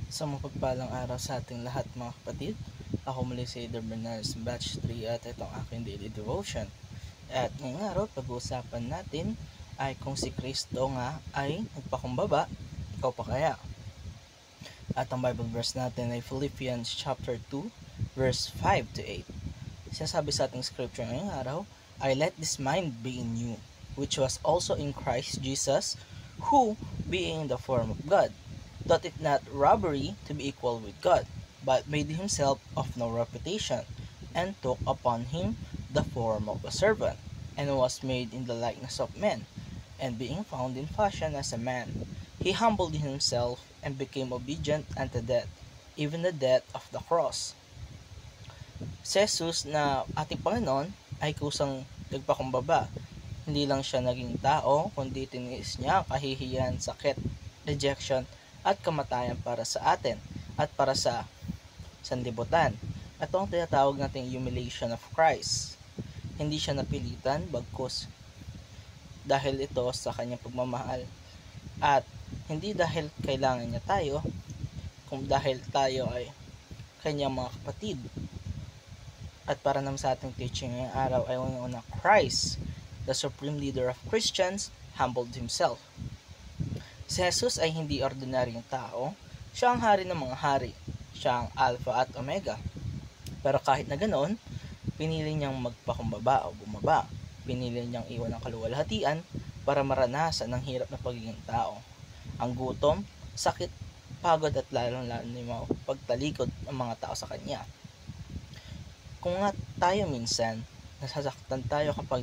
Sa mapagpalang araw sa ating lahat mga kapatid, ako muli si Eder Bernardes, batch 3 at itong aking daily devotion. At ngayong araw, pag-uusapan natin ay kung si Kristo nga ay nagpakumbaba, ikaw pa kaya? At ang Bible verse natin ay Philippians chapter 2, verse 5 to 8. Sinasabi sa ating scripture ngayong araw, I let this mind be in you, which was also in Christ Jesus, who, being in the form of God, thought it not robbery to be equal with God, but made himself of no reputation, and took upon him the form of a servant, and was made in the likeness of men. And being found in fashion as a man, he humbled himself and became obedient unto death, even the death of the cross. Si Jesus na ating Panginoon ay kusang nagpakumbaba. Hindi lang siya naging tao, kundi tiniis niya ang kahihiyan, sakit, rejection, at kamatayan para sa atin at para sa sanlibutan. Ito ang tinatawag nating humiliation of Christ. Hindi siya napilitan, bagkus dahil ito sa kanyang pagmamahal. At hindi dahil kailangan niya tayo, kung dahil tayo ay kanyang mga kapatid. At para naman sa ating teaching ngayong araw ay unang-una, Christ, the supreme leader of Christians, humbled himself. Si Jesus ay hindi ordinaryong tao, siya ang hari ng mga hari, siya ang Alpha at Omega. Pero kahit na ganoon, pinili niyang magpakumbaba o bumaba. Pinili niyang iwan ang kaluwalhatian para maranasan ang hirap na pagiging tao. Ang gutom, sakit, pagod at lalong-lalo na yung pagtalikod ng mga tao sa kanya. Kung nga tayo minsan, nasasaktan tayo kapag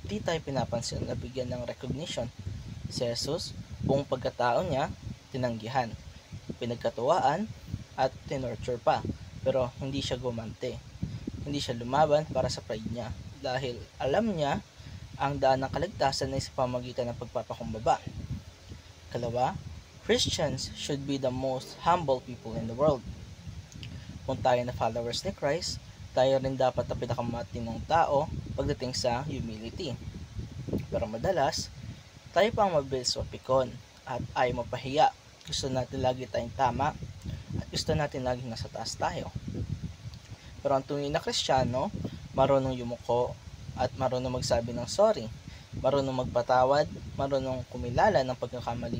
di tayo pinapansin na bigyan ng recognition, si Jesus, buong pagkatao niya, tinanggihan, pinagkatuwaan, at tinorture pa. Pero hindi siya gumante. Hindi siya lumaban para sa pride niya dahil alam niya ang daan ng kaligtasan ay sa pamagitan ng pagpapakumbaba. Kalawa, Christians should be the most humble people in the world. Kung tayo na followers ni Christ, tayo rin dapat ang pinakamatinong tao pagdating sa humility. Pero madalas, tayo pang mabilis mapikon at ayaw mapahiya. Gusto natin lagi tayong tama at gusto natin laging nasa taas tayo. Pero ang tunay na Kristiyano, marunong yumuko at marunong magsabi ng sorry, marunong magpatawad, marunong kumilala ng pagkakamali.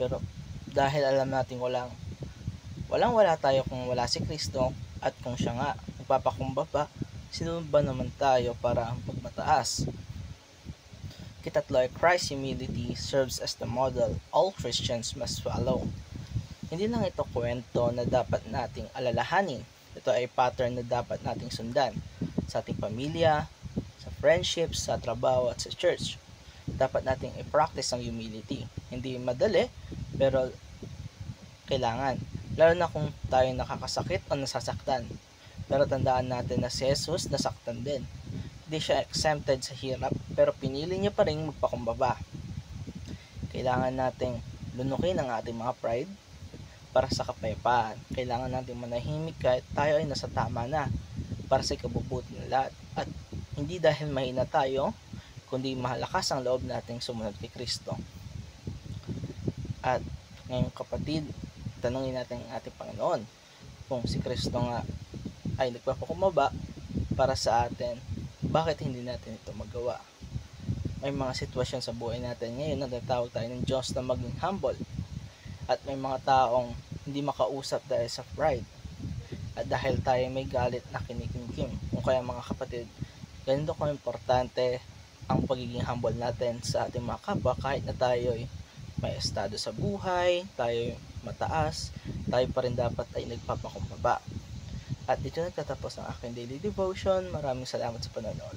Pero dahil alam natin walang-wala tayo kung wala si Kristo at kung siya nga nagpapakumbaba, sino ba naman tayo para magmataas? Kitatlo ay Christ's humility serves as the model all Christians must follow. Hindi lang ito kwento na dapat nating alalahanin. Ito ay pattern na dapat nating sundan sa ating pamilya, sa friendships, sa trabaho at sa church. Dapat nating i-practice ang humility. Hindi madali, pero kailangan. Lalo na kung tayo nakakasakit o nasasaktan. Pero tandaan natin na si Jesus nasaktan din. Hindi siya exempted sa hirap, pero pinili niya pa rin magpakumbaba. Kailangan nating lunukin ang ating mga pride para sa kapayapaan. Kailangan nating manahimik kahit tayo ay nasa tama na para sa ikabubuti ng lahat. At hindi dahil mahina tayo, kundi malakas ang loob nating sumunod kay Kristo. At ngayong kapatid, tanungin natin ang ating Panginoon kung si Kristo nga ay nagpapakumbaba para sa atin, bakit hindi natin ito magawa? May mga sitwasyon sa buhay natin ngayon na natawag tayo ng Diyos na maging humble. At may mga taong hindi makausap dahil sa pride. At dahil tayo may galit na kinikimkim. Kung kaya mga kapatid, ganito ko importante ang pagiging humble natin sa ating mga kapwa kahit na tayo may estado sa buhay, tayo mataas, tayo pa rin dapat ay nagpapakumbaba. At dito nagtatapos ang aking daily devotion. Maraming salamat sa panonood.